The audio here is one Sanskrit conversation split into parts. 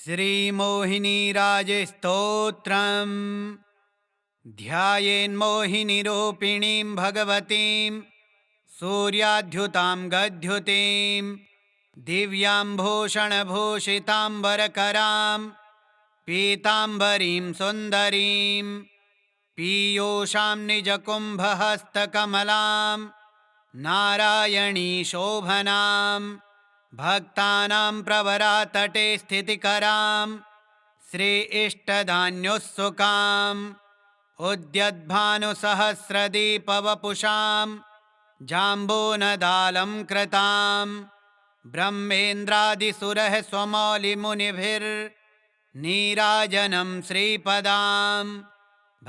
श्रीमोहिनीराजस्तोत्रम् ध्यायेन्मोहिनीरूपिणीं भगवतीं सूर्याद्युतां गद्युतीं दिव्याम्भूषणभूषिताम्बरकरां पीताम्बरीं सुन्दरीं पीयूषां निजकुम्भहस्तकमलां नारायणी शोभनां भक्तानां प्रवरातटे स्थितिकरां श्री इष्टदान्युत्सुकाम् उद्यद्भानुसहस्रदीपवपुषां जाम्बूनदालं कृतां ब्रह्मेन्द्रादिसुरः स्वमौलिमुनिभिर्नीराजनं श्रीपदां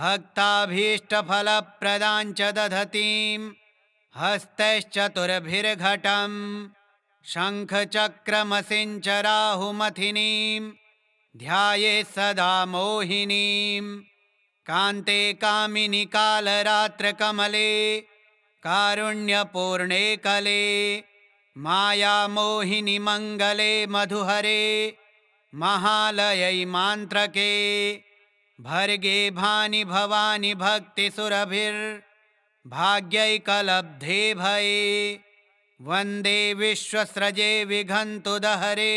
भक्ताभीष्टफलप्रदां च दधतीं हस्तैश्चतुर्भिर्घटं शङ्खचक्रमसिञ्चराहुमथिनीं ध्यायेत् सदा मोहिनीं कान्ते कामिनि कालरात्रकमले कारुण्यपूर्णे कले मायामोहिनि मङ्गले मधुहरे महालयै मान्त्रके भर्गे भानि भवानि भक्तिसुरभिर्भाग्यैकलब्धे भये वन्दे विश्वस्रजे विघन्तुदहरे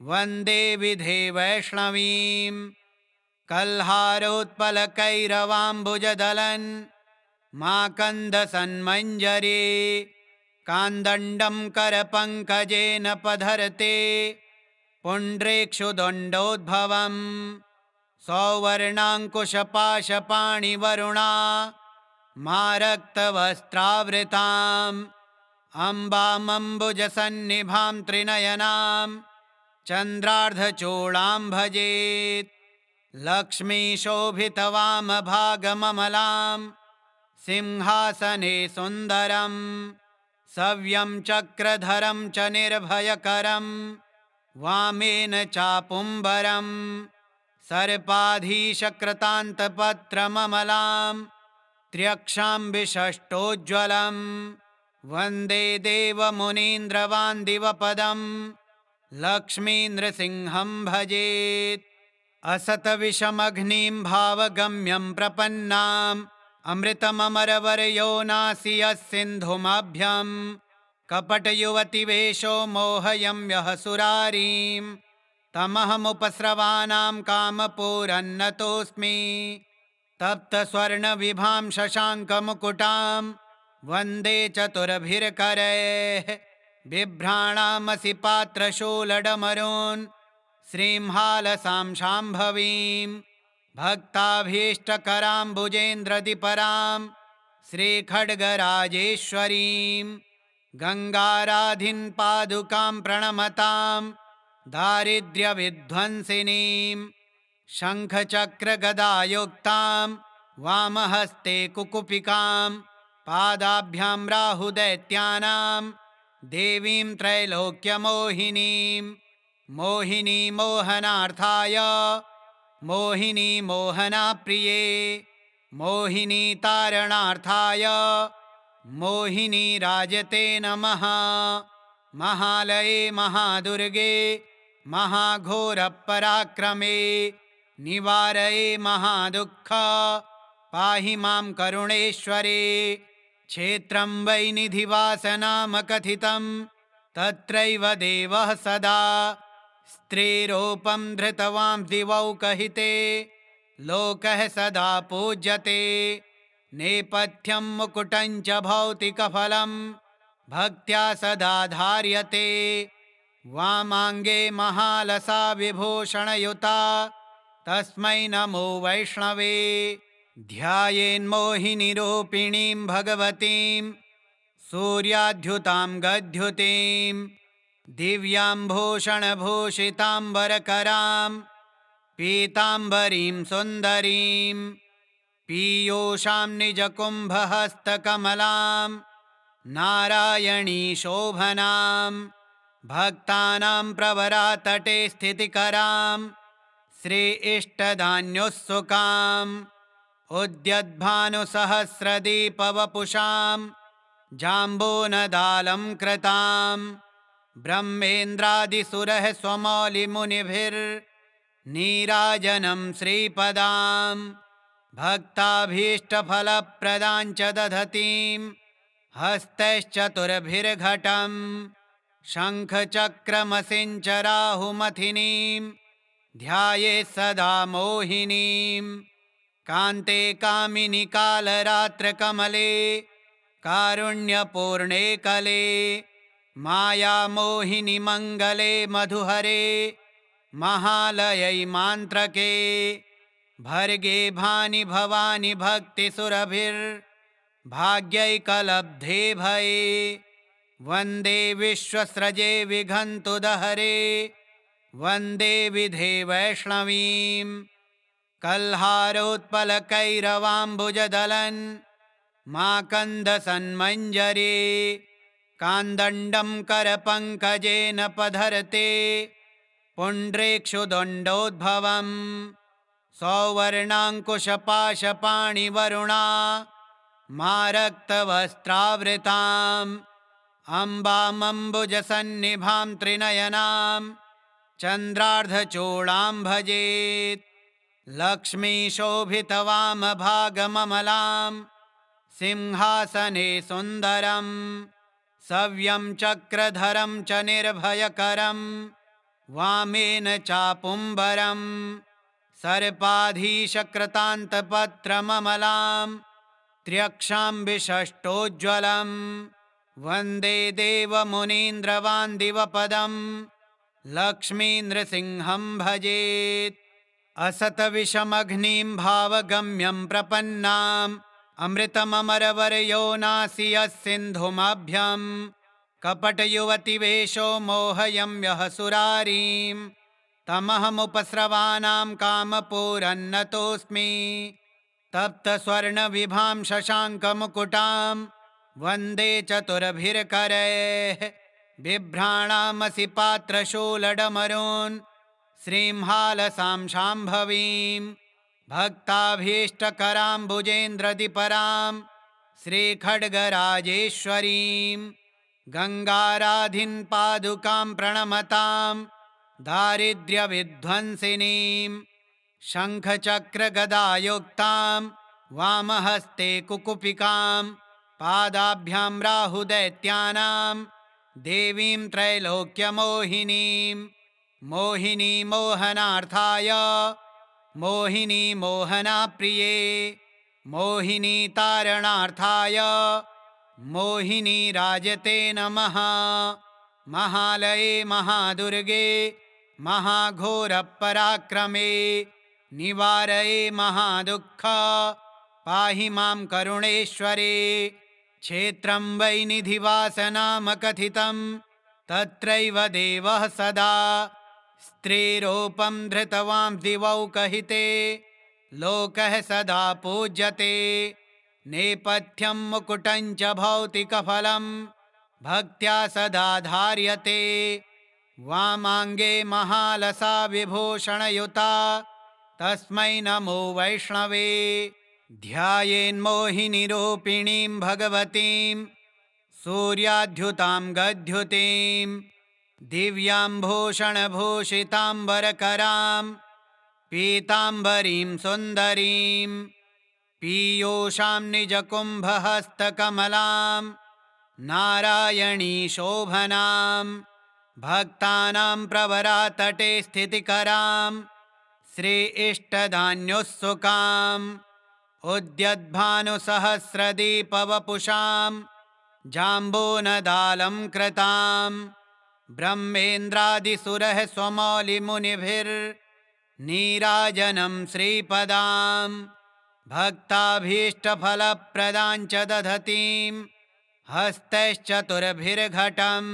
वन्दे विधे वैष्णवीं कल्हारोत्पलकैरवाम्बुजदलन् माकन्दसन्मञ्जरे कान्दण्डं करपङ्कजेन पधर्ते पुण्ड्रेक्षुदण्डोद्भवं सौवर्णाङ्कुशपाशपाणिवरुणा मारक्तवस्त्रावृताम् अम्बामम्बुजसन्निभां त्रिनयनां चन्द्रार्धचूडां भजेत् लक्ष्मीशोभितवामभागममलां सिंहासने सुन्दरं सव्यं चक्रधरं च निर्भयकरं वामेन चापुम्बरं सर्पाधीशकृतान्तपत्रममलां त्र्यक्षां विषष्टोज्ज्वलं वन्दे देवमुनीन्द्रवान्दिवपदं लक्ष्मीनृसिंहं भजेत् असतविषमघ्निं भावगम्यं प्रपन्नाम् अमृतममरवर्योनासि यस्सिन्धुमाभ्यं कपटयुवतिवेषो मोहयं यः सुरारीं तमहमुपस्रवानां कामपूरन्नतोऽस्मि तप्तस्वर्णविभां शशाङ्कमुकुटां वन्दे चतुर्भिर्करैः बिभ्राणामसि पात्रशूलडमरून् श्रींहालसां शाम्भवीं भक्ताभीष्टकराम्बुजेन्द्रदिपरां श्रीखड्गराजेश्वरीं गङ्गाराधिं पादुकां प्रणमतां दारिद्र्यविध्वंसिनीं शङ्खचक्रगदायुक्तां वामहस्ते कुकुपिकां पादाभ्यां राहुदैत्यानां देवीं त्रैलोक्यमोहिनीं मोहिनी मोहनार्थाय मोहिनी मोहनाप्रिये मोहिनी तारणार्थाय मोहिनी राजते नमः महालये महादुर्गे महाघोरपराक्रमे निवारये महादुःख पाहि मां करुणेश्वरे क्षेत्रं वै निधिवासनामकथितं तत्रैव देवः सदा स्त्रीरूपं धृतवां दिवौकहिते लोकः सदा पूज्यते नेपथ्यं मुकुटं च भौतिकफलं भक्त्या सदा धार्यते वामाङ्गे महालसा विभूषणयुता तस्मै नमो वैष्णवे ध्यायेन्मोहिनीरूपिणीं भगवतीं सूर्याद्युतां गद्युतीं दिव्याम्भूषणभूषिताम्बरकरां पीताम्बरीं सुन्दरीं पीयूषां निजकुम्भहस्तकमलां नारायणी शोभनां भक्तानां प्रवरातटे स्थितिकरां श्री इष्टदान्युत्सुकाम् उद्यद्भानुसहस्रदीपवपुषां जाम्बूनदालं कृतां ब्रह्मेन्द्रादिसुरः स्वमौलिमुनिभिर्नीराजनं श्रीपदां भक्ताभीष्टफलप्रदां च दधतीं हस्तैश्चतुर्भिर्घटं शङ्खचक्रमसिञ्चराहुमथिनीं ध्यायेत् सदा मोहिनीं कान्ते कामिनि कालरात्रकमले कारुण्यपूर्णे कले मायामोहिनि मङ्गले मधुहरे महालयै मान्त्रके भर्गे भानि भवानि भक्तिसुरभिर्भाग्यैकलब्धे भये वन्दे विश्वस्रजे विघन्तुदहरे वन्दे विधे वैष्णवीं कल्हारोत्पलकैरवाम्बुजदलन् माकन्दसन्मञ्जरे कान्दण्डं करपङ्कजेन पधर्ते पुण्ड्रेक्षुदण्डोद्भवम् सौवर्णाङ्कुशपाशपाणिवरुणा मारक्तवस्त्रावृताम् अम्बामम्बुजसन्निभां त्रिनयनां चन्द्रार्धचूडां भजेत् लक्ष्मीशोभितवामभागममलां सिंहासने सुन्दरं सव्यं चक्रधरं च निर्भयकरं वामेन चापुम्बरं सर्पाधीशकृतान्तपत्रममलां त्र्यक्षां विषष्टोज्ज्वलं वन्दे देवमुनीन्द्रवान्दिवपदं लक्ष्मीनृसिंहं भजेत् असतविषमघ्निं भावगम्यं प्रपन्नाम् अमृतममरवर्योनासि यस्सिन्धुमभ्यं कपटयुवतिवेषो मोहयं यः सुरारीं तमहमुपस्रवानां कामपूरन्नतोऽस्मि तप्तस्वर्णविभां शशाङ्कमुकुटां वन्दे चतुर्भिर्करैः बिभ्राणामसि पात्रशूलडमरून् श्रींहालसां शाम्भवीं भक्ताभीष्टकराम्बुजेन्द्रदिपरां श्रीखड्गराजेश्वरीं गङ्गाराधिं पादुकां प्रणमतां दारिद्र्यविध्वंसिनीं शङ्खचक्रगदायुक्तां वामहस्ते कुकुपिकां पादाभ्यां राहुदैत्यानां देवीं त्रैलोक्यमोहिनीं मोहिनी मोहनार्थाय मोहिनी मोहनाप्रिये मोहिनी तारणार्थाय मोहिनी राजते नमः महालये महादुर्गे महाघोरपराक्रमे निवारये महादुःख पाहि मां करुणेश्वरे क्षेत्रं वै निधिवासनामकथितं तत्रैव देवः सदा स्त्रीरूपं धृतवां दिवौकहिते लोकः सदा पूज्यते नेपथ्यं मुकुटं च भौतिकफलं भक्त्या सदा धार्यते वामाङ्गे महालसा विभूषणयुता तस्मै नमो वैष्णवे ध्यायेन्मोहिनीरूपिणीं भगवतीं सूर्याद्युतां गद्युतीं दिव्याम्भूषणभूषिताम्बरकरां पीताम्बरीं सुन्दरीं पीयूषां निजकुम्भहस्तकमलां नारायणी शोभनां भक्तानां प्रवरातटे स्थितिकरां श्री इष्टदान्युत्सुकाम् उद्यद्भानुसहस्रदीपवपुषां जाम्बूनदालं कृतां ब्रह्मेन्द्रादिसुरः स्वमौलिमुनिभिर्नीराजनं श्रीपदां भक्ताभीष्टफलप्रदां च दधतीं हस्तैश्चतुर्भिर्घटं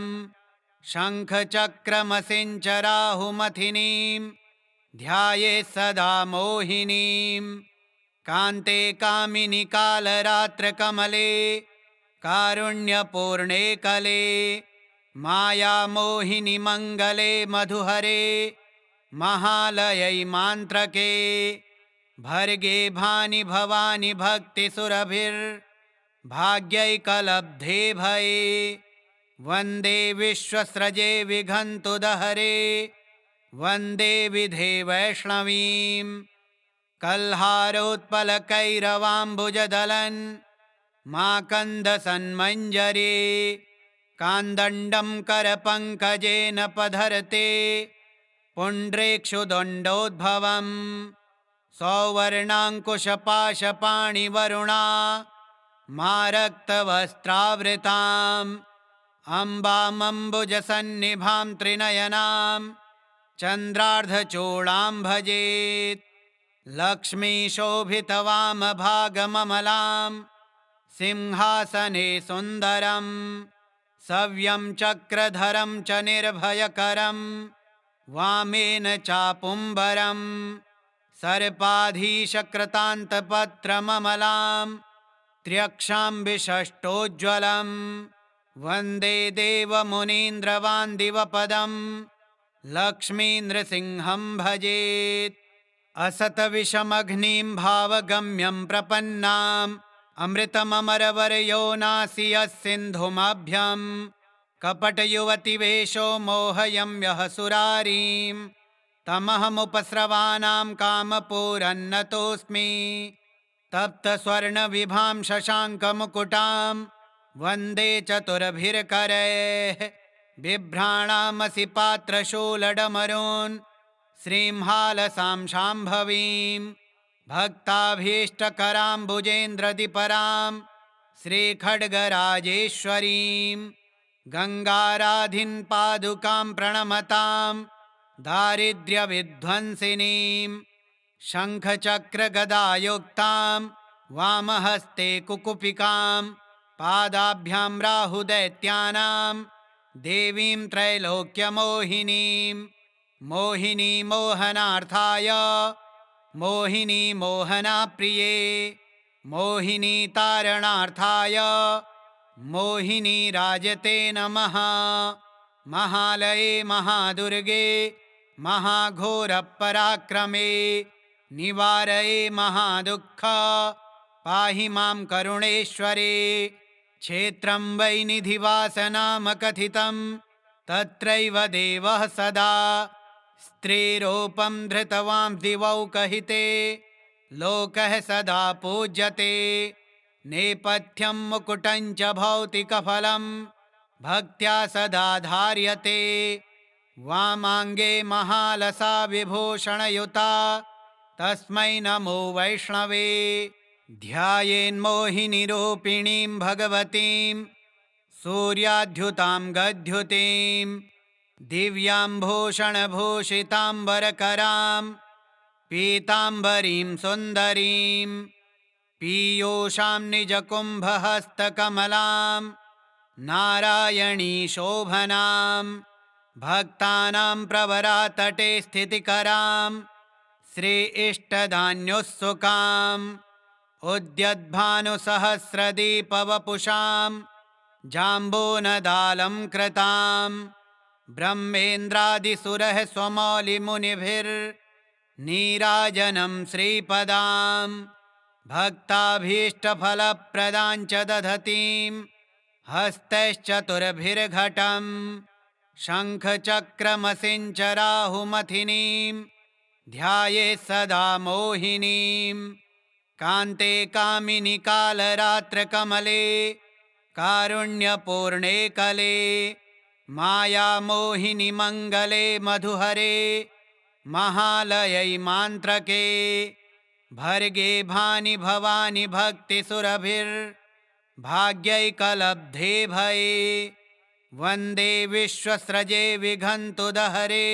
शङ्खचक्रमसिञ्चराहुमथिनीं ध्यायेत् सदा मोहिनीं कान्ते कामिनि कालरात्रकमले कारुण्यपूर्णे कले मायामोहिनि मङ्गले मधुहरे महालयै मान्त्रके भर्गे भानि भवानि भक्तिसुरभिर्भाग्यैकलब्धे भये वन्दे विश्वस्रजे विघन्तुदहरे वन्दे विधे वैष्णवीं कल्हारोत्पलकैरवाम्बुजदलन् माकन्दसन्मञ्जरे कान्दण्डं करपङ्कजेन पधरते पुण्ड्रेक्षुदण्डोद्भवम् सौवर्णाङ्कुशपाशपाणिवरुणा मारक्तवस्त्रावृताम् अम्बामम्बुजसन्निभां त्रिनयनां चन्द्रार्धचूडां भजेत् लक्ष्मीशोभितवामभागममलां सिंहासने सुन्दरं सव्यं चक्रधरं च निर्भयकरं वामेन चापुम्बरं सर्पाधीशकृतान्तपत्रममलां त्र्यक्षां विषष्टोज्ज्वलं वन्दे देवमुनीन्द्रवान्दिवपदं लक्ष्मीनृसिंहं भजेत् असतविषमघ्निं भावगम्यं प्रपन्नाम् अमृतममरवर्योनासि यस्सिन्धुमभ्यं कपटयुवतिवेषो मोहयं यः सुरारीं तमहमुपस्रवानां कामपूरन्नतोऽस्मि तप्तस्वर्णविभां शशाङ्कमुकुटां वन्दे चतुर्भिर्करैः बिभ्राणामसि पात्रशूलडमरून् श्रींहालसां शाम्भवीं भक्ताभीष्टकराम्बुजेन्द्रदिपरां श्रीखड्गराजेश्वरीं गङ्गाराधिं पादुकां प्रणमतां दारिद्र्यविध्वंसिनीं शङ्खचक्रगदायुक्तां वामहस्ते कुकुपिकां पादाभ्यां राहुदैत्यानां देवीं त्रैलोक्यमोहिनीं मोहिनी मोहनार्थाय मोहिनी मोहनाप्रिये मोहिनी तारणार्थाय मोहिनी राजते नमः महालये महादुर्गे महाघोरपराक्रमे निवारये महादुःख पाहि मां करुणेश्वरे क्षेत्रं वै निधिवासनामकथितं तत्रैव देवः सदा स्त्रीरूपं धृतवां दिवौकहिते लोकः सदा पूज्यते नेपथ्यं मुकुटं च भौतिकफलं भक्त्या सदा धार्यते वामाङ्गे महालसा विभूषणयुता तस्मै नमो वैष्णवे ध्यायेन्मोहिनीरूपिणीं भगवतीं सूर्याद्युतां गद्युतीं दिव्याम्भूषणभूषिताम्बरकरां पीताम्बरीं सुन्दरीं पीयूषां निजकुम्भहस्तकमलां नारायणी शोभनां भक्तानां प्रवरातटे स्थितिकरां श्री इष्टदान्युत्सुकाम् उद्यद्भानुसहस्रदीपवपुषां जाम्बूनदालं कृतां ब्रह्मेन्द्रादिसुरः स्वमौलिमुनिभिर्नीराजनं श्रीपदां भक्ताभीष्टफलप्रदां च दधतीं हस्तैश्चतुर्भिर्घटं शङ्खचक्रमसिञ्च राहुमथिनीं ध्यायेत् सदा मोहिनीं कान्ते कामिनि कालरात्रकमले कारुण्यपूर्णे कले मायामोहिनि मङ्गले मधुहरे महालयै मान्त्रके भर्गे भानि भवानि भक्तिसुरभिर्भाग्यैकलब्धे भये वन्दे विश्वस्रजे विघन्तुदहरे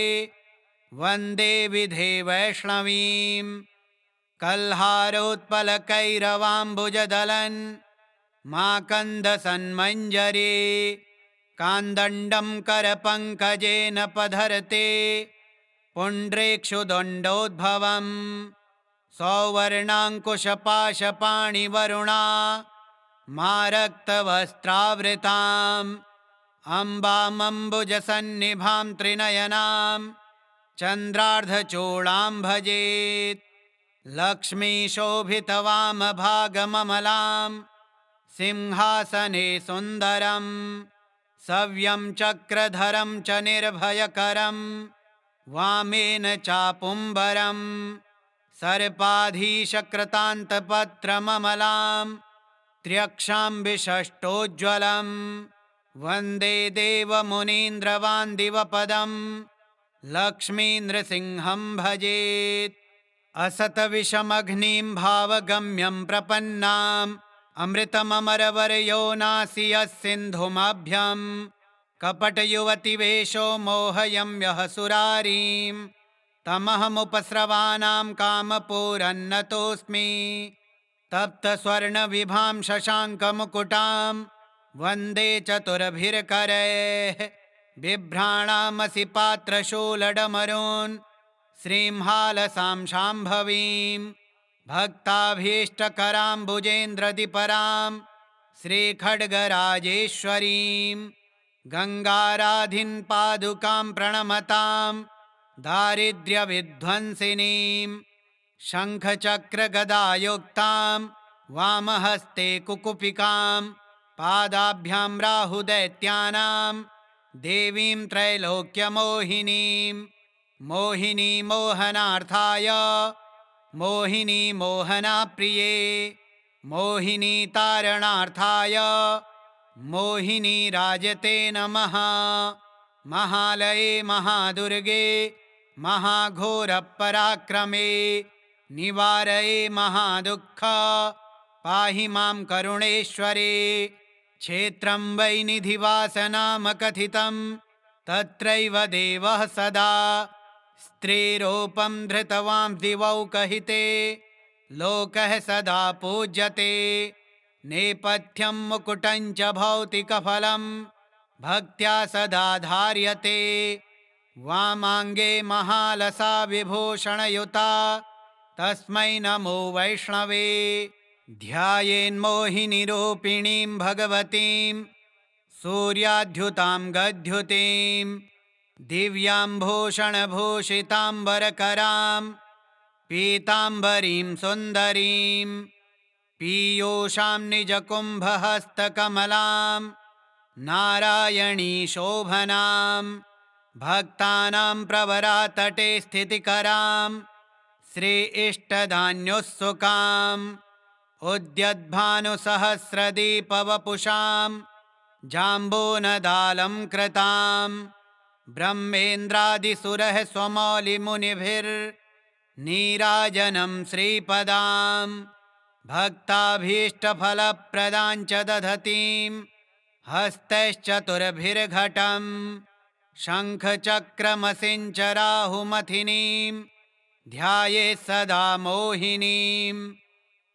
वन्दे विधे वैष्णवीं कल्हारोत्पलकैरवाम्बुजदलन् माकन्दसन्मञ्जरे कान्दण्डं करपङ्कजेन पधरते पुण्ड्रेक्षुदण्डोद्भवम् सौवर्णाङ्कुशपाशपाणिवरुणा मारक्तवस्त्रावृताम् अम्बामम्बुजसन्निभां त्रिनयनां चन्द्रार्धचूडां भजेत् लक्ष्मीशोभितवामभागममलां सिंहासने सुन्दरं सव्यं चक्रधरं च निर्भयकरं वामेन चापुम्बरं सर्पाधीशकृतान्तपत्रममलां त्र्यक्षां विषष्टोज्ज्वलं वन्दे देवमुनीन्द्रवान्दिवपदं लक्ष्मीनृसिंहं भजेत्। असतविषमघ्निं भावगम्यं प्रपन्नाम् अमृतममरवर्योनासि यस्सिन्धुमाभ्यं कपटयुवतिवेषो मोहयं यः सुरारीं तमहमुपस्रवानां कामपूरन्नतोऽस्मि। तप्तस्वर्णविभां शशाङ्कमुकुटां वन्दे चतुर्भिर्करैः बिभ्राणामसि पात्रशूलडमरून् श्रींहालसां शाम्भवीं भक्ताभीष्टकराम्बुजेन्द्रदिपरां श्रीखड्गराजेश्वरीं गङ्गाराधिं पादुकां प्रणमतां दारिद्र्यविध्वंसिनीं शङ्खचक्रगदायुक्तां वामहस्ते कुकुपिकां पादाभ्यां राहुदैत्यानां देवीं त्रैलोक्यमोहिनीं मोहिनी मोहनार्थाय मोहिनी मोहनाप्रिये मोहिनी तारणार्थाय मोहिनी राजते नमः। महालये महादुर्गे महाघोरपराक्रमे निवारये महादुःख पाहि मां करुणेश्वरे। क्षेत्रं वै निधिवासनामकथितं तत्रैव देवः सदा स्त्रीरूपं धृतवां दिवौकहिते लोकः सदा पूज्यते। नेपथ्यं मुकुटं च भौतिकफलं भक्त्या सदा धार्यते। वामाङ्गे महालसा विभूषणयुता तस्मै नमो वैष्णवे। ध्यायेन्मोहिनीरूपिणीं भगवतीं सूर्याद्युतां गद्युतीं दिव्याम्भूषणभूषिताम्बरकरां पीताम्बरीं सुन्दरीं पीयूषां निजकुम्भहस्तकमलां नारायणी शोभनां भक्तानां प्रवरातटे स्थितिकरां श्री इष्टदान्युत्सुकाम् उद्यद्भानुसहस्रदीपवपुषां जाम्बूनदालं कृतां ब्रह्मेन्द्रादिसुरः स्वमौलिमुनिभिर्नीराजनं श्रीपदां भक्ताभीष्टफलप्रदां च दधतीं हस्तैश्चतुर्भिर्घटं शङ्खचक्रमसिञ्चराहुमथिनीं ध्यायेत् सदा मोहिनीं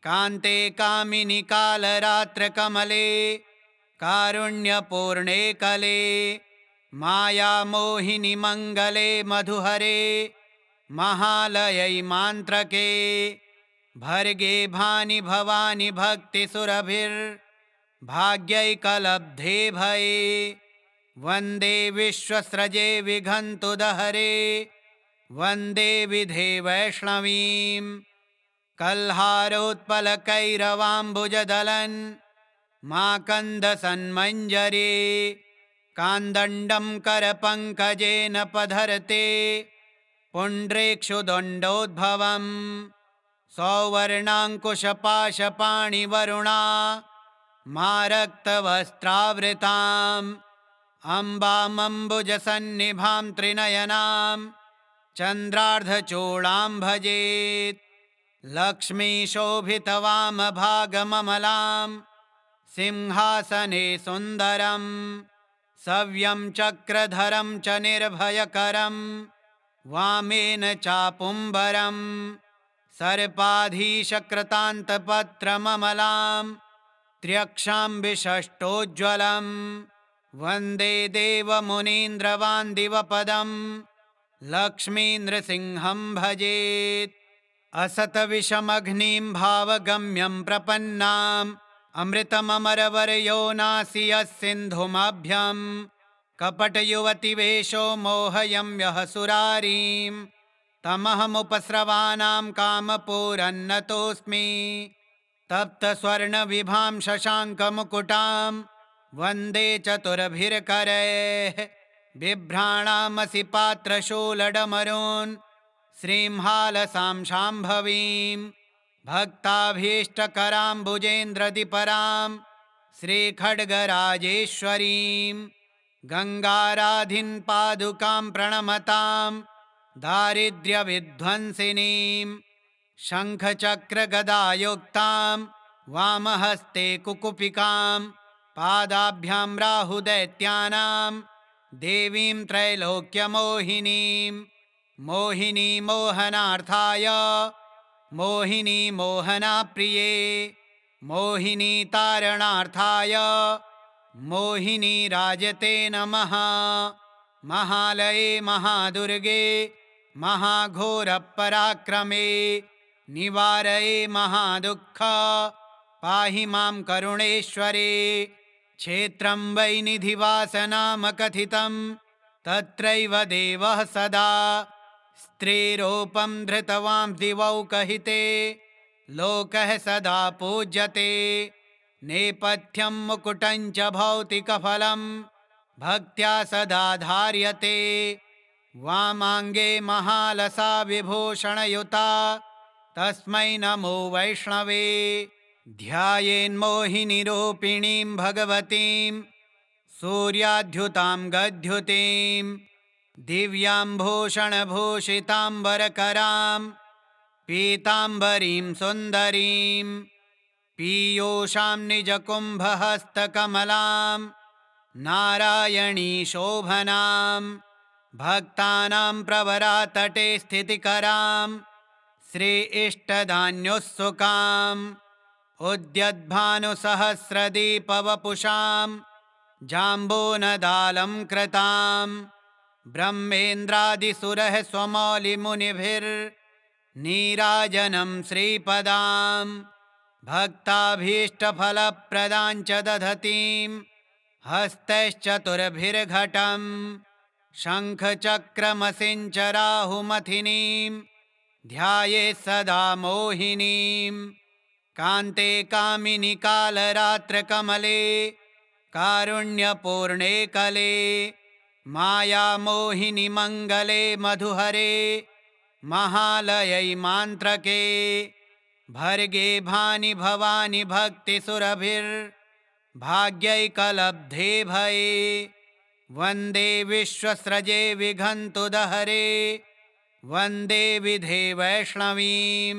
कान्ते कामिनि कालरात्रकमले कारुण्यपूर्णे कले मायामोहिनि मङ्गले मधुहरे महालयै मान्त्रके भर्गे भानि भवानि भक्तिसुरभिर्भाग्यैकलब्धे भये वन्दे विश्वस्रजे विघन्तुदहरे वन्दे विधे वैष्णवीं कल्हारोत्पलकैरवाम्बुजदलन् माकन्दसन्मञ्जरे कान्दण्डं करपङ्कजेन पधर्ते पुण्ड्रेक्षुदण्डोद्भवम् सौवर्णाङ्कुशपाशपाणिवरुणा मारक्तवस्त्रावृताम् अम्बामम्बुजसन्निभां त्रिनयनां चन्द्रार्धचूडां भजेत् लक्ष्मीशोभितवामभागममलां सिंहासने सुन्दरं सव्यं चक्रधरं च निर्भयकरं वामेन चापुम्बरं सर्पाधीशकृतान्तपत्रममलां त्र्यक्षां विषष्टोज्ज्वलं वन्दे देवमुनीन्द्रवान्दिवपदं लक्ष्मीनृसिंहं भजेत्। असतविषमघ्निं भावगम्यं प्रपन्नाम् अमृतममरवर्योनासि यस्सिन्धुमाभ्यं कपटयुवतिवेषो मोहयं यः सुरारीं तमहमुपस्रवानां कामपूरन्नतोऽस्मि। तप्तस्वर्णविभां शशाङ्कमुकुटां वन्दे चतुर्भिर्करैः बिभ्राणामसि पात्रशूलडमरून् श्रींहालसां शाम्भवीं भक्ताभीष्टकराम्बुजेन्द्रदिपरां श्रीखड्गराजेश्वरीं गङ्गाराधिं पादुकां प्रणमतां दारिद्र्यविध्वंसिनीं शङ्खचक्रगदायुक्तां वामहस्ते कुकुपिकां पादाभ्यां राहुदैत्यानां देवीं त्रैलोक्यमोहिनीं मोहिनी मोहनार्थाय मोहिनी मोहनाप्रिये मोहिनी तारणार्थाय मोहिनी राजते नमः। महालये महादुर्गे महाघोरपराक्रमे निवारये महादुःख पाहि मां करुणेश्वरे। क्षेत्रं वै निधिवासनामकथितं तत्रैव देवः सदा स्त्रीरूपं धृतवां दिवौकहिते लोकः सदा पूज्यते। नेपथ्यं मुकुटं च भौतिकफलं भक्त्या सदा धार्यते। वामाङ्गे महालसा विभूषणयुता तस्मै नमो वैष्णवे। ध्यायेन्मोहिनीरूपिणीं भगवतीं सूर्याद्युतां गद्युतीं दिव्याम्भूषणभूषिताम्बरकरां पीताम्बरीं सुन्दरीं पीयूषां निजकुम्भहस्तकमलां नारायणी शोभनां भक्तानां प्रवरातटे स्थितिकरां श्री इष्टदान्युत्सुकां उद्यद्भानुसहस्रदीपवपुषां जाम्बूनदालं कृतां ब्रह्मेन्द्रादिसुरः स्वमौलिमुनिभिर्नीराजनं श्रीपदां भक्ताभीष्टफलप्रदां च दधतीं हस्तैश्चतुर्भिर्घटं शङ्खचक्रमसिञ्चराहुमथिनीं ध्यायेत् सदा मोहिनीं कान्ते कामिनि कालरात्रकमले कारुण्यपूर्णे कले मायामोहिनि मङ्गले मधुहरे महालयै मान्त्रके भर्गे भानि भवानि भक्तिसुरभिर्भाग्यैकलब्धे भये वन्दे विश्वस्रजे विघन्तुदहरे वन्दे विधे वैष्णवीं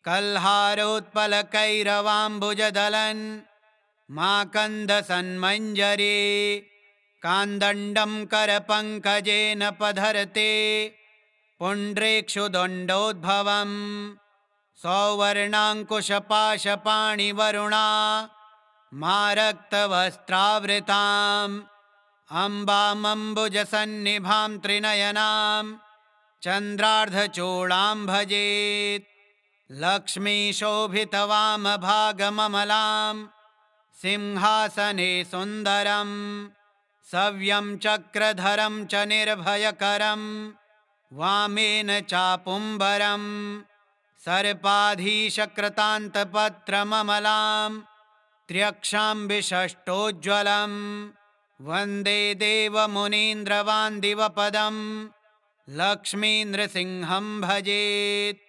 कल्हारोत्पलकैरवाम्बुजदलन् माकन्दसन्मञ्जरे कान्दण्डं करपङ्कजेन पधरते पुण्ड्रेक्षुदण्डोद्भवं सौवर्णाङ्कुशपाशपाणिवरुणा मारक्तवस्त्रावृताम् अम्बामम्बुजसन्निभां त्रिनयनां चन्द्रार्धचूडां भजेत् लक्ष्मीशोभितवामभागममलां सिंहासने सुन्दरं सव्यं चक्रधरं च निर्भयकरं वामेन चापुम्बरं सर्पाधीशकृतान्तपत्रममलां त्र्यक्षां विषष्टोज्ज्वलं वन्दे देवमुनीन्द्रवान्दिवपदं लक्ष्मीनृसिंहं भजेत्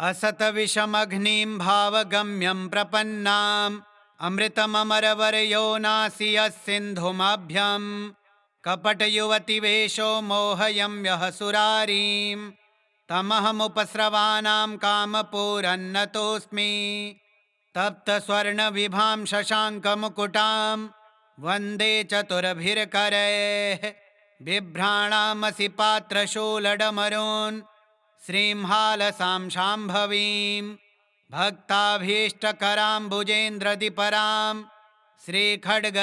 असतविषमघ्निं भावगम्यं प्रपन्नाम् अमृतममरवर्योनासि यस्सिन्धुमभ्यं कपटयुवतिवेषो मोहयं यः सुरारीं तमहमुपस्रवानां कामपूरन्नतोऽस्मि तप्तस्वर्णविभां शशाङ्कमुकुटां वन्दे चतुर्भिर्करैः बिभ्राणामसि पात्रशूलडमरून् श्रींहालसां शाम्भवीं भक्ताभीष्टकराम्बुजेन्द्रदिपरां श्रीखड्गराजेश्वरीं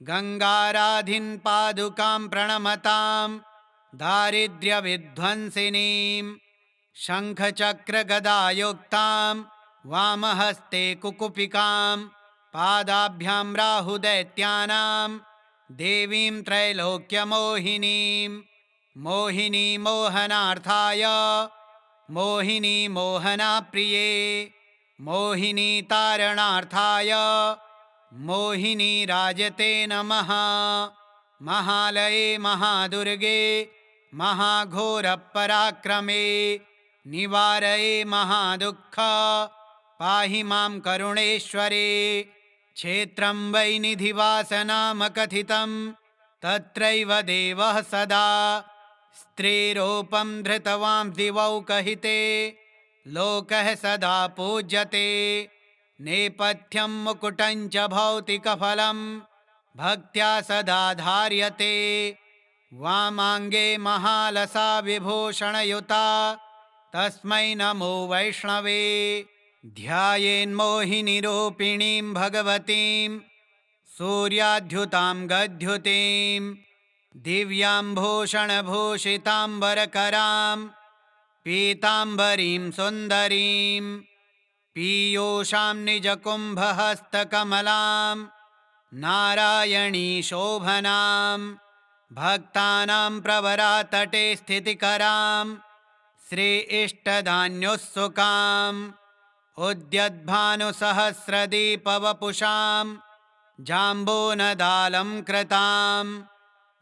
गङ्गाराधिं पादुकां प्रणमतां दारिद्र्यविध्वंसिनीं शङ्खचक्रगदायुक्तां वामहस्ते कुकुपिकां पादाभ्यां राहुदैत्यानां देवीं त्रैलोक्यमोहिनीं मोहिनी मोहनार्थाय मोहिनी मोहनाप्रिये मोहिनी तारणार्थाय मोहिनी राजते नमः। महालये महादुर्गे महाघोरपराक्रमे निवारये महादुःख पाहि मां करुणेश्वरे। क्षेत्रं वै निधिवासनामकथितं तत्रैव देवः सदा स्त्रीरूपं धृतवां दिवौकहिते लोकः सदा पूज्यते। नेपथ्यं मुकुटं च भौतिकफलं भक्त्या सदा धार्यते। वामाङ्गे महालसा विभूषणयुता तस्मै नमो वैष्णवे। ध्यायेन्मोहिनीरूपिणीं भगवतीं सूर्याद्युतां गद्युतीं दिव्यां भूषणभूषिताम्बरकरां पीताम्बरीं सुन्दरीं पीयूषां निजकुम्भहस्तकमलां नारायणी शोभनां भक्तानां प्रवरातटे स्थितिकरां श्री इष्टदान्युत्सुकाम् उद्यद्भानुसहस्रदीपवपुषां जाम्बूनदालं कृतां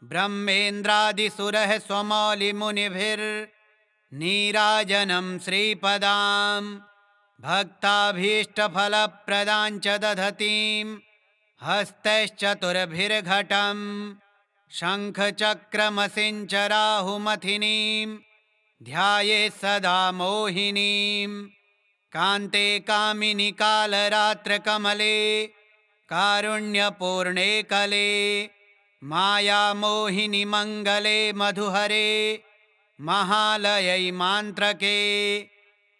ब्रह्मेन्द्रादिसुरः स्वमौलिमुनिभिर्नीराजनं श्रीपदां भक्ताभीष्टफलप्रदां च दधतीं हस्तैश्चतुर्भिर्घटं शङ्खचक्रमसिञ्चराहुमथिनीं ध्यायेत् सदा मोहिनीं। कान्ते कामिनि कालरात्रकमले कारुण्यपूर्णे कले मायामोहिनि मङ्गले मधुहरे महालयै मान्त्रके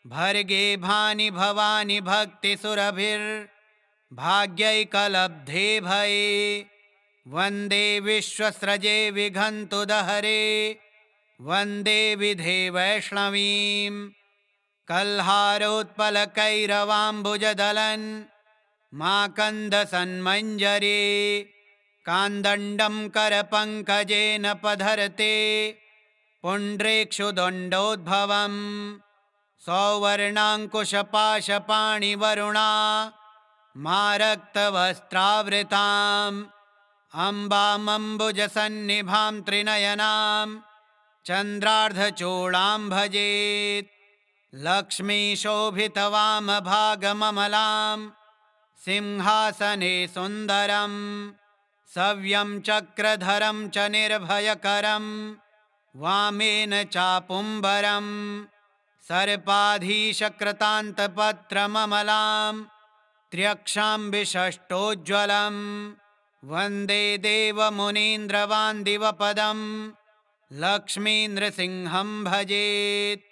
भर्गे भानि भवानि भक्तिसुरभिर्भाग्यैकलब्धे भये। वन्दे विश्वस्रजे विघन्तुदहरे वन्दे विधे वैष्णवीम्। कल्हारोत्पलकैरवाम्बुजदलन् माकन्दसन्मञ्जरे कान्दण्डं करपङ्कजेन पधर्ते पुण्ड्रेक्षुदण्डोद्भवम् सौवर्णाङ्कुशपाशपाणिवरुणा मारक्तवस्त्रावृताम् अम्बामम्बुजसन्निभां त्रिनयनां चन्द्रार्धचूडां भजेत्। लक्ष्मीशोभितवामभागममलां सिंहासने सुन्दरं सव्यं चक्रधरं च निर्भयकरं वामेन चापुम्बरं सर्पाधीशकृतान्तपत्रममलां त्र्यक्षां विषष्टोज्ज्वलं वन्दे देवमुनीन्द्रवान्दिवपदं लक्ष्मीनृसिंहं भजेत्।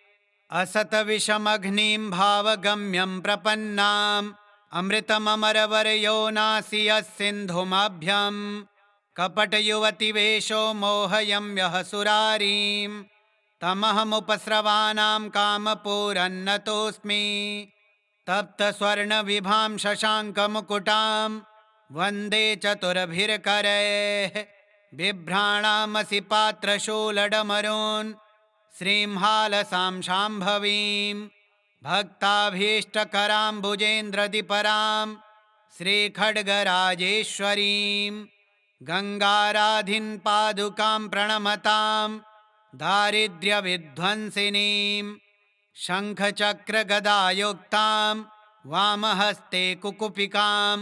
असतविषमघ्निं भावगम्यं प्रपन्नाम् अमृतममरवर्योनासि यस्सिन्धुमाभ्यं कपटयुवतिवेषो मोहयं यः सुरारीं तमहमुपस्रवानां कामपूरन्नतोऽस्मि। तप्तस्वर्णविभां शशाङ्कमुकुटां वन्दे चतुर्भिर्करैः बिभ्राणामसि पात्रशूलडमरून् श्रींहालसां शाम्भवीं भक्ताभीष्टकराम्बुजेन्द्रदिपरां श्रीखड्गराजेश्वरीं गङ्गाराधिं पादुकां प्रणमतां दारिद्र्यविध्वंसिनीं शङ्खचक्रगदायुक्तां वामहस्ते कुकुपिकां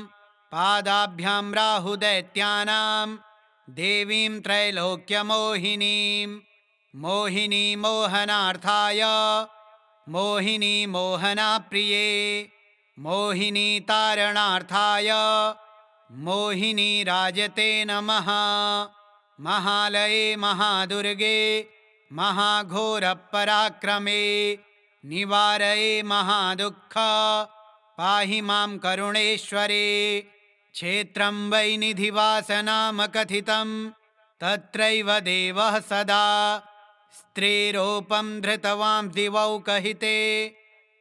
पादाभ्यां राहुदैत्यानां देवीं त्रैलोक्यमोहिनीं। मोहिनी मोहनार्थाय मोहिनी मोहनाप्रिये मोहिनी तारणार्थाय मोहिनी राजते नमः। महालये महादुर्गे महाघोरपराक्रमे निवारये महादुःख पाहि मां करुणेश्वरे। क्षेत्रं वै निधिवासनामकथितं तत्रैव देवः सदा स्त्रीरूपं धृतवां दिवौकहिते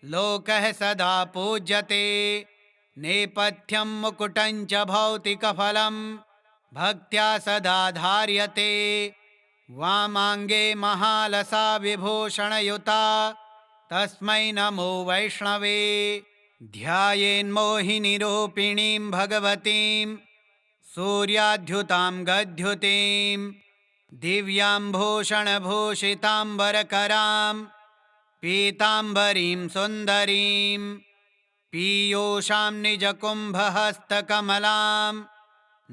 लोकः सदा पूज्यते। नेपथ्यं मुकुटं च भौतिकफलं भक्त्या सदा धार्यते। वामाङ्गे महालसा विभूषणयुता तस्मै नमो वैष्णवे। ध्यायेन्मोहिनीरूपिणीं भगवतीं सूर्याद्युतां गद्युतीं दिव्याम्भूषणभूषिताम्बरकरां पीताम्बरीं सुन्दरीं पीयूषां निजकुम्भहस्तकमलां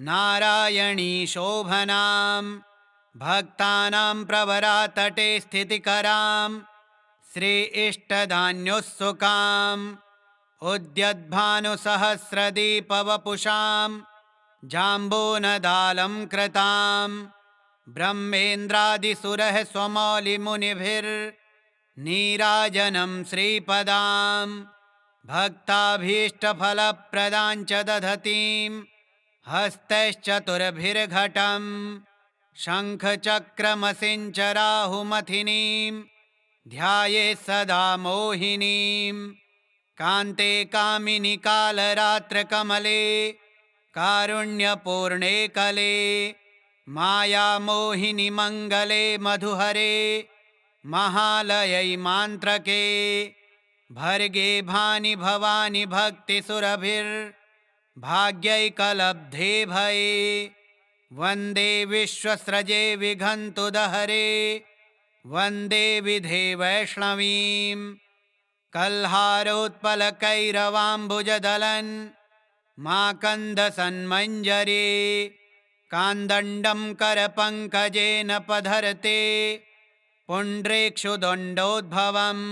नारायणी शोभनां भक्तानां प्रवरातटे स्थितिकरां श्री इष्टदान्युत्सुकाम् उद्यद्भानुसहस्रदीपवपुषां जाम्बूनदालं कृतां ब्रह्मेन्द्रादिसुरः स्वमौलिमुनिभिर्नीराजनं श्रीपदां भक्ताभीष्टफलप्रदां च दधतीं हस्तैश्चतुर्भिर्घटं शङ्खचक्रमसिञ्चराहुमथिनीं ध्यायेत् सदा मोहिनीं कान्ते कामिनि कालरात्रकमले कारुण्यपूर्णे कले मायामोहिनि मङ्गले मधुहरे महालयै मान्त्रके भर्गे भानि भवानि भक्तिसुरभिर्भाग्यैकलब्धे भये वन्दे विश्वस्रजे विघन्तुदहरे वन्दे विधे वैष्णवीं कल्हारोत्पलकैरवाम्बुजदलन् माकन्दसन्मञ्जरे कान्दण्डं करपङ्कजेन पधर्ते पुण्ड्रेक्षुदण्डोद्भवम्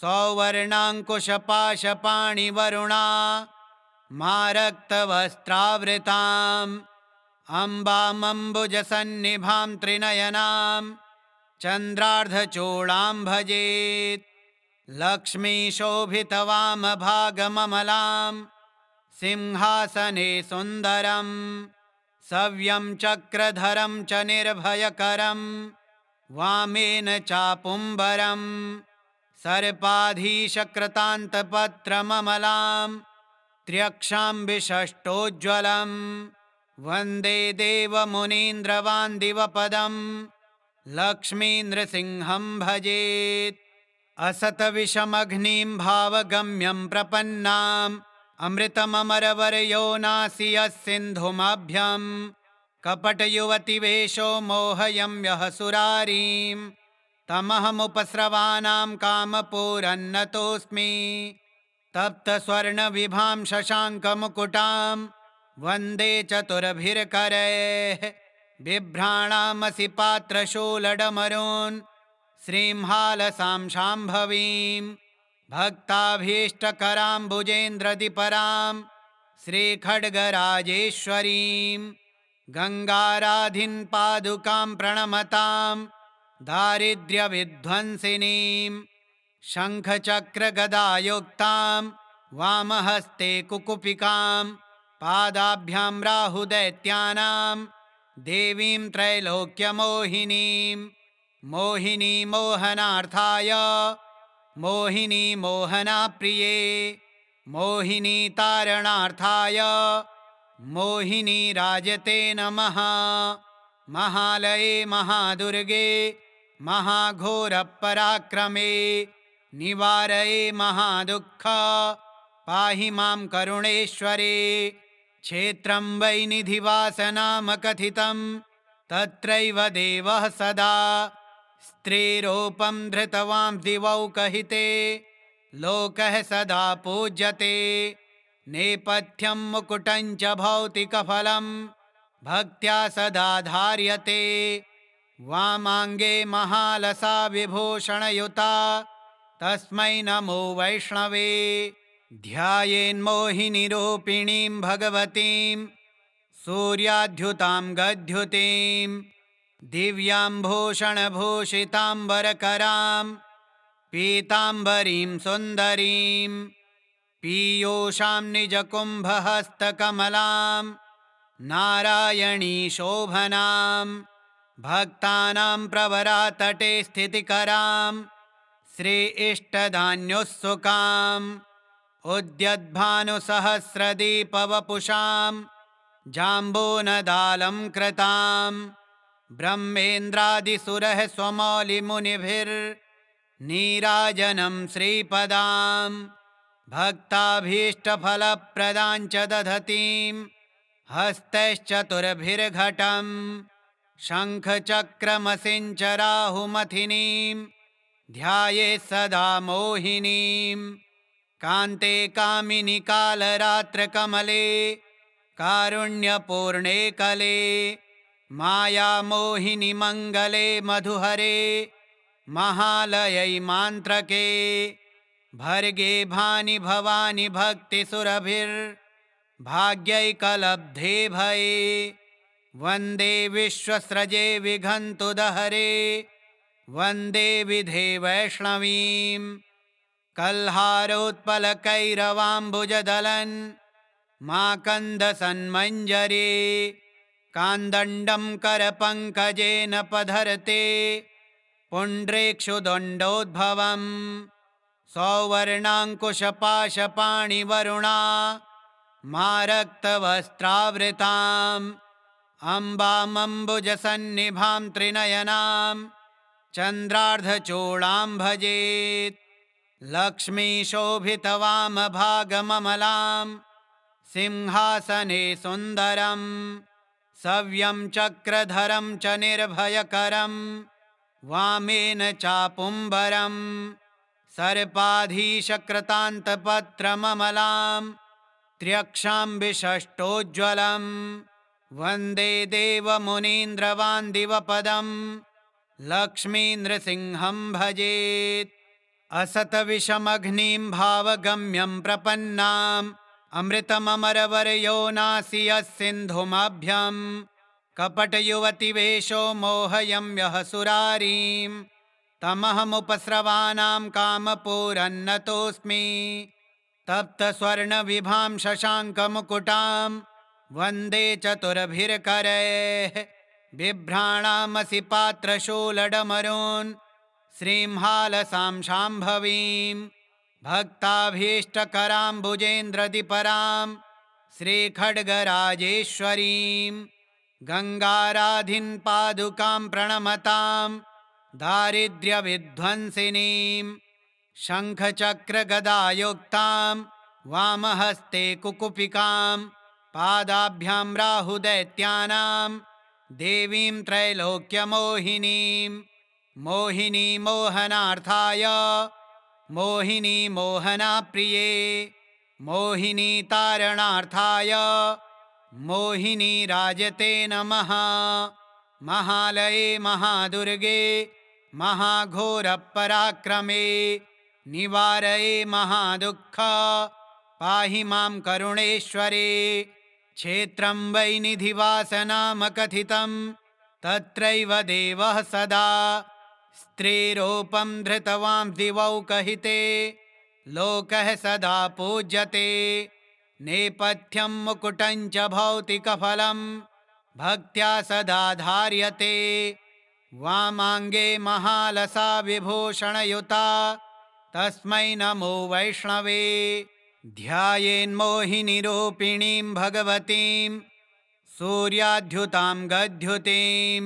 सौवर्णाङ्कुशपाशपाणिवरुणा मारक्तवस्त्रावृताम् अम्बामम्बुजसन्निभां त्रिनयनां चन्द्रार्धचूडां भजेत् लक्ष्मीशोभितवामभागममलां सिंहासने सुन्दरं सव्यं चक्रधरं च निर्भयकरं वामेन चापुम्बरं सर्पाधीशकृतान्तपत्रममलां त्र्यक्षां विषष्टोज्ज्वलं वन्दे देवमुनीन्द्रवान्दिवपदं लक्ष्मीनृसिंहं भजेत् असतविषमघ्निं भावगम्यं प्रपन्नाम् अमृतममरवर्योनासि यस्सिन्धुमभ्यं कपटयुवतिवेषो मोहयं यः सुरारीं तमहमुपस्रवानां कामपूरन्नतोऽस्मि तप्तस्वर्णविभां शशाङ्कमुकुटां वन्दे चतुर्भिर्करैः बिभ्राणामसि पात्रशूलडमरून् श्रींहालसां शाम्भवीं भक्ताभीष्टकराम्बुजेन्द्रदिपरां श्रीखड्गराजेश्वरीं गङ्गाराधिं पादुकां प्रणमतां दारिद्र्यविध्वंसिनीं शङ्खचक्रगदायुक्तां वामहस्ते कुकुपिकां पादाभ्यां राहुदैत्यानां देवीं त्रैलोक्यमोहिनीं मोहिनी मोहनार्थाय मोहिनी मोहनाप्रिये मोहिनी तारणार्थाय मोहिनी राजते नमः महालये महादुर्गे महाघोरपराक्रमे निवारये महादुःख पाहि मां करुणेश्वरे क्षेत्रं वै निधिवासनामकथितं तत्रैव देवः सदा स्त्रीरूपं धृतवां दिवौकहिते लोकः सदा पूज्यते नेपथ्यं मुकुटं च भौतिकफलं भक्त्या सदा धार्यते वामाङ्गे महालसा विभूषणयुता तस्मै नमो वैष्णवे ध्यायेन्मोहिनीरूपिणीं भगवतीं सूर्याद्युतां गद्युतीं दिव्याम्भूषणभूषिताम्बरकरां पीताम्बरीं सुन्दरीं पीयूषां निजकुम्भहस्तकमलां नारायणी शोभनां भक्तानां प्रवरातटे स्थितिकरां श्री इष्टदान्युत्सुकाम् उद्यद्भानुसहस्रदीपवपुषां जाम्बूनदालं कृतां ब्रह्मेन्द्रादिसुरः स्वमौलिमुनिभिर्नीराजनं श्रीपदां भक्ताभीष्टफलप्रदां च दधतीं हस्तैश्चतुर्भिर्घटं शङ्खचक्रमसिञ्चराहुमथिनीं ध्यायेत् सदा मोहिनीं कान्ते कामिनि कालरात्रकमले कारुण्यपूर्णे कले मायामोहिनि मङ्गले मधुहरे महालयै मान्त्रके भर्गे भानि भवानि भक्तिसुरभिर्भाग्यैकलब्धे भये वन्दे विश्वस्रजे विघन्तुदहरे वन्दे विधे वैष्णवीं कल्हारोत्पलकैरवाम्बुजदलन् माकन्दसन्मञ्जरे कान्दण्डं करपङ्कजेन पधर्ते पुण्ड्रेक्षुदण्डोद्भवम् सौवर्णाङ्कुशपाशपाणिवरुणा मारक्तवस्त्रावृताम् अम्बामम्बुजसन्निभां त्रिनयनां चन्द्रार्धचूडां भजेत् लक्ष्मीशोभितवामभागममलां सिंहासने सुन्दरं सव्यं चक्रधरं च निर्भयकरं वामेन चापुम्बरं सर्पाधीशकृतान्तपत्रममलां त्र्यक्षां विषष्टोज्ज्वलं वन्दे देवमुनीन्द्रवान्दिवपदं लक्ष्मीनृसिंहं भजेत् असतविषमघ्निं भावगम्यं प्रपन्नाम् अमृतममरवर्योनासि यस्सिन्धुमभ्यं कपटयुवतिवेषो मोहयं यः सुरारीं तमहमुपस्रवानां कामपूरन्नतोऽस्मि तप्तस्वर्णविभां शशाङ्कमुकुटां वन्दे चतुर्भिर्करैः बिभ्राणामसि पात्रशूलडमरून् श्रींहालसां शाम्भवीं भक्ताभीष्टकराम्बुजेन्द्रदिपरां श्रीखड्गराजेश्वरीं गङ्गाराधिं पादुकां प्रणमतां दारिद्र्यविध्वंसिनीं शङ्खचक्रगदायुक्तां वामहस्ते कुकुपिकां पादाभ्यां राहुदैत्यानां देवीं त्रैलोक्यमोहिनीं मोहिनी मोहनार्थाय मोहिनी मोहनाप्रिये मोहिनी तारणार्थाय मोहिनी राजते नमः महालये महादुर्गे महाघोरपराक्रमे निवारये महादुःख पाहि मां करुणेश्वरे क्षेत्रं वै निधिवासनामकथितं तत्रैव देवः सदा स्त्रीरूपं धृतवां दिवौकहिते लोकः सदा पूज्यते नेपथ्यं मुकुटं च भौतिकफलं भक्त्या सदा धार्यते वामाङ्गे महालसा विभूषणयुता तस्मै नमो वैष्णवे ध्यायेन्मोहिनीरूपिणीं भगवतीं सूर्याद्युतां गद्युतीं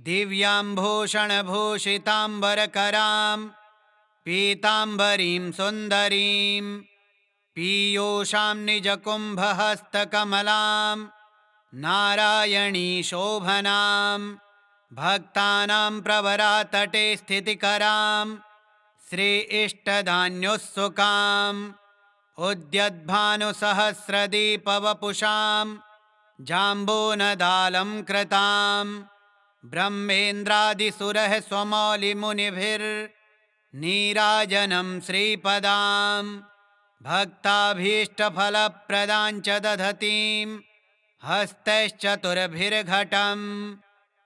दिव्यां भूषणभूषिताम्बरकरां पीताम्बरीं सुन्दरीं पीयूषां निजकुम्भहस्तकमलां नारायणी शोभनां भक्तानां प्रवरातटे स्थितिकरां श्री इष्टदान्युत्सुकाम् उद्यद्भानुसहस्रदीपवपुषां जाम्बूनदालं कृतां ब्रह्मेन्द्रादिसुरः स्वमौलिमुनिभिर्नीराजनं श्रीपदां भक्ताभीष्टफलप्रदां च दधतीं हस्तैश्चतुर्भिर्घटं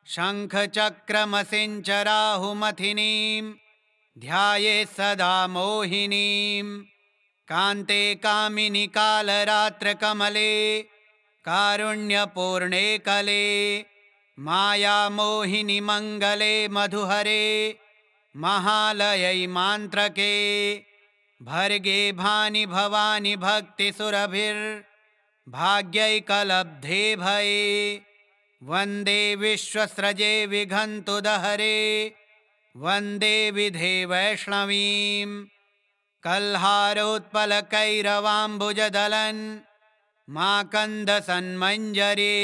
शङ्खचक्रमसिञ्चराहुमथिनीं ध्यायेत् सदा मोहिनीं कान्ते कामिनि कालरात्रकमले कारुण्यपूर्णे कले मायामोहिनि मङ्गले मधुहरे महालयै मान्त्रके भर्गे भानि भवानि भक्तिसुरभिर्भाग्यैकलब्धे भये वन्दे विश्वस्रजे विघन्तुदहरे वन्दे विधे वैष्णवीं कल्हारोत्पलकैरवाम्बुजदलन् माकन्दसन्मञ्जरी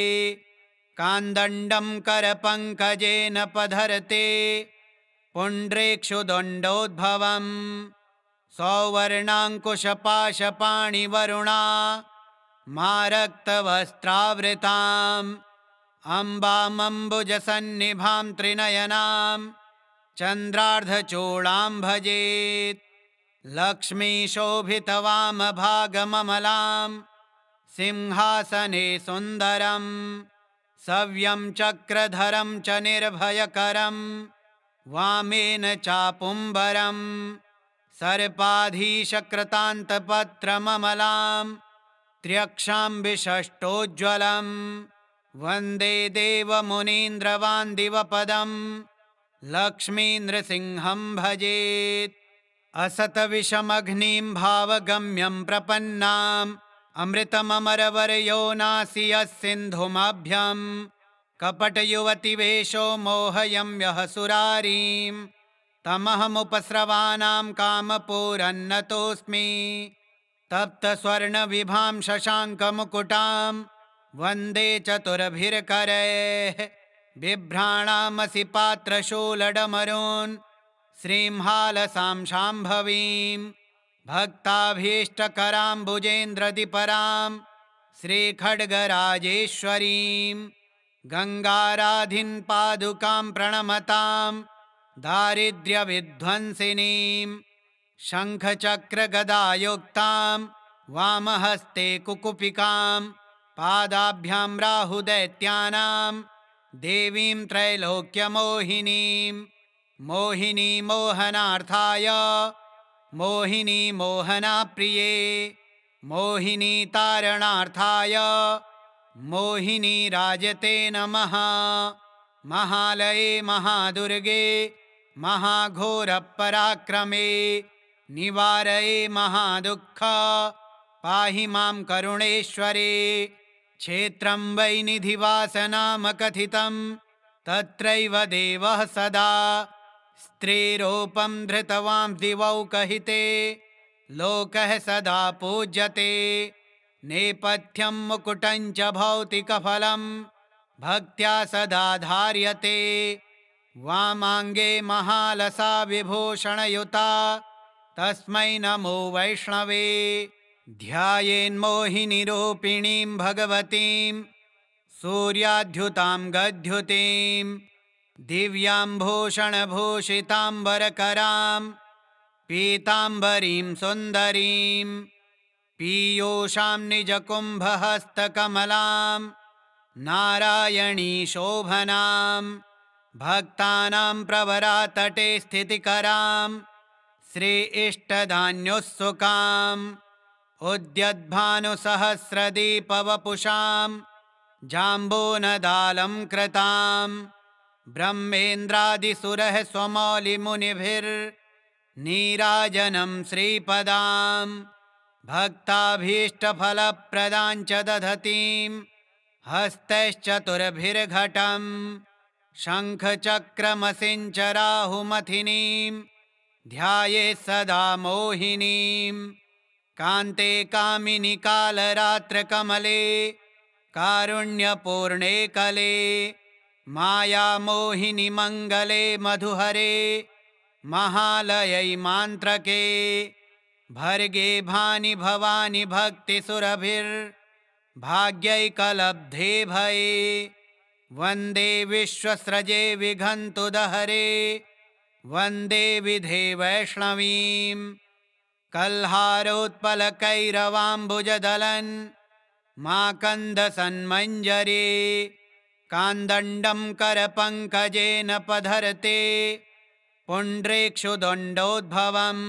कान्दण्डं करपङ्कजेन पधर्ते पुण्ड्रेक्षुदण्डोद्भवम् सौवर्णाङ्कुशपाशपाणिवरुणा मारक्तवस्त्रावृताम् अम्बामम्बुजसन्निभां त्रिनयनां चन्द्रार्धचूडां भजेत् लक्ष्मीशोभितवामभागममलां सिंहासने सुन्दरं सव्यं चक्रधरं च निर्भयकरं वामेन चापुम्बरं सर्पाधीशकृतान्तपत्रममलां त्र्यक्षां विषष्टोज्ज्वलम् वन्दे देवमुनीन्द्रवान्दिवपदं लक्ष्मीनृसिंहं भजेत् असतविषमघ्निं भावगम्यं प्रपन्नाम् अमृतममरवर्यो नासि यस्सिन्धुमभ्यं कपटयुवतिवेषो मोहयं यः सुरारीं तमहमुपस्रवाणां कामपूरन्नतोऽस्मि तप्तस्वर्णविभां शशाङ्कमुकुटां वन्दे चतुर्भिर्करैः बिभ्राणामसि पात्रशूलडमरून् श्रींहालसां शाम्भवीं भक्ताभीष्टकराम्बुजेन्द्रदिपरां श्रीखड्गराजेश्वरीं गङ्गाराधिं पादुकां प्रणमतां दारिद्र्यविध्वंसिनीं शङ्खचक्रगदायुक्तां वामहस्ते कुकुपिकां पादाभ्यां राहुदैत्यानां देवीं त्रैलोक्यमोहिनीं मोहिनी मोहनार्थाय मोहिनी मोहनाप्रिये मोहिनी तारणार्थाय मोहिनी राजते नमः महालये महादुर्गे महाघोरपराक्रमे निवारये महादुःख पाहि मां करुणेश्वरे क्षेत्रं वै निधिवासनामकथितं तत्रैव देवः सदा स्त्रीरूपं धृतवां दिवौकहिते लोकः सदा पूज्यते नेपथ्यं मुकुटं च भौतिकफलं भक्त्या सदा धार्यते वामाङ्गे महालसा विभूषणयुता तस्मै नमो वैष्णवे ध्यायेन्मोहिनीरूपिणीं भगवतीं सूर्याद्युतां गद्युतीं दिव्याम्भूषणभूषिताम्बरकरां पीताम्बरीं सुन्दरीं पीयूषां निजकुम्भहस्तकमलां नारायणी शोभनां भक्तानां प्रवरातटे स्थितिकरां श्री इष्टदान्युत्सुकाम् उद्यद्भानुसहस्रदीपवपुषां जाम्बूनदालं कृतां ब्रह्मेन्द्रादिसुरः स्वमौलिमुनिभिर्नीराजनं श्रीपदां भक्ताभीष्टफलप्रदां च दधतीं हस्तैश्चतुर्भिर्घटं शङ्खचक्रमसिञ्च राहुमथिनीं ध्यायेत् सदा मोहिनीं कान्ते कामिनि कालरात्रकमले कारुण्यपूर्णे कले मायामोहिनि मङ्गले मधुहरे महालयै मान्त्रके भर्गे भानि भवानि भक्तिसुरभिर्भाग्यैकलब्धे भये वन्दे विश्वस्रजे विघन्तुदहरे वन्दे विधे वैष्णवीं कल्हारोत्पलकैरवाम्बुजदलन् माकन्दसन्मञ्जरी कान्दण्डं करपङ्कजेन पधर्ते पुण्ड्रेक्षुदण्डोद्भवम्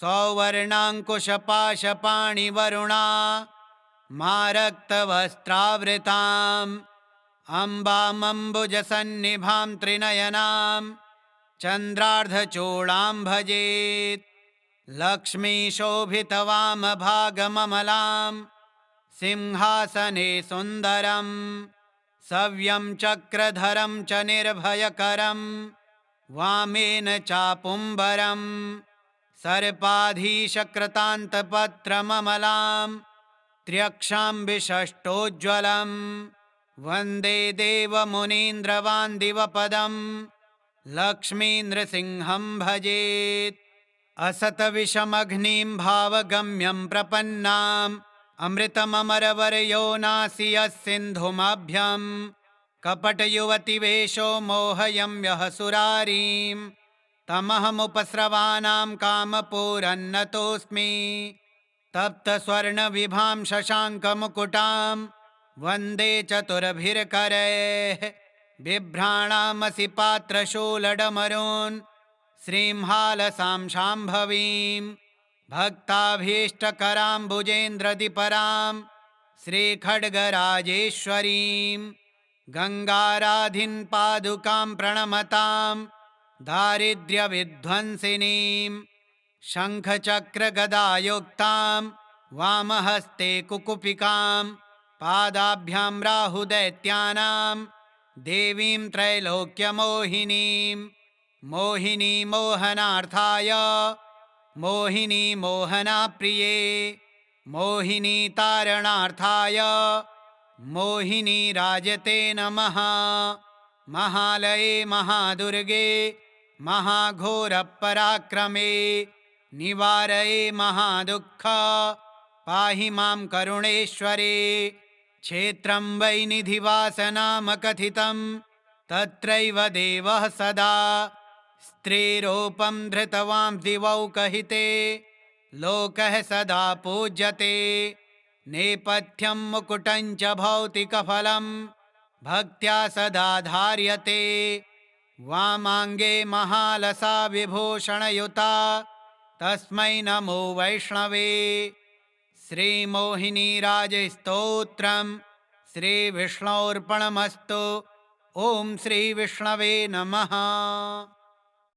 सौवर्णाङ्कुशपाशपाणिवरुणा मारक्तवस्त्रावृताम् अम्बामम्बुजसन्निभां त्रिनयनां चन्द्रार्धचूडां भजेत् लक्ष्मीशोभितवामभागममलां सिंहासने सुन्दरं सव्यं चक्रधरं च निर्भयकरं वामेन चापुम्बरं सर्पाधीशकृतान्तपत्रममलां त्र्यक्षां विषष्टोज्ज्वलं वन्दे देवमुनीन्द्रवान्दिवपदं लक्ष्मीनृसिंहं भजेत्। असतविषमघ्निं भावगम्यं प्रपन्नाम् अमृतममरवर्यो नासियसिन्धुमाभ्यं कपटयुवतिवेषो मोहयं यः सुरारीं तमहमुपस्रवानां कामपूरन्नतोऽस्मि। तप्तस्वर्णविभां शशाङ्कमुकुटां वन्दे चतुर्भिर्करैः बिभ्राणामसि पात्रशूलडमरून् श्रींहालसां शाम्भवीं भक्ताभीष्टकराम्बुजेन्द्रदिपरां श्रीखड्गराजेश्वरीं गङ्गाराधिं पादुकां प्रणमतां दारिद्र्यविध्वंसिनीं शङ्खचक्रगदायुक्तां वामहस्ते कुकुपिकां पादाभ्यां राहुदैत्यानां देवीं त्रैलोक्यमोहिनीं मोहिनी मोहनार्थाय मोहिनी मोहनाप्रिये मोहिनी तारणार्थाय मोहिनी राजते नमः। महालये महादुर्गे महाघोरपराक्रमे निवारये महादुःख पाहि मां करुणेश्वरे। क्षेत्रं वै निधिवासनामकथितं तत्रैव देवः सदा स्त्रीरूपं धृतवां दिवौकहिते लोकः सदा पूज्यते। नेपथ्यं मुकुटं च भौतिकफलं भक्त्या सदा धार्यते। वामाङ्गे महालसा विभूषणयुता तस्मै नमो वैष्णवे। श्रीमोहिनीराजस्तोत्रं श्रीविष्णोर्पणमस्तु। ॐ श्रीविष्णवे नमः।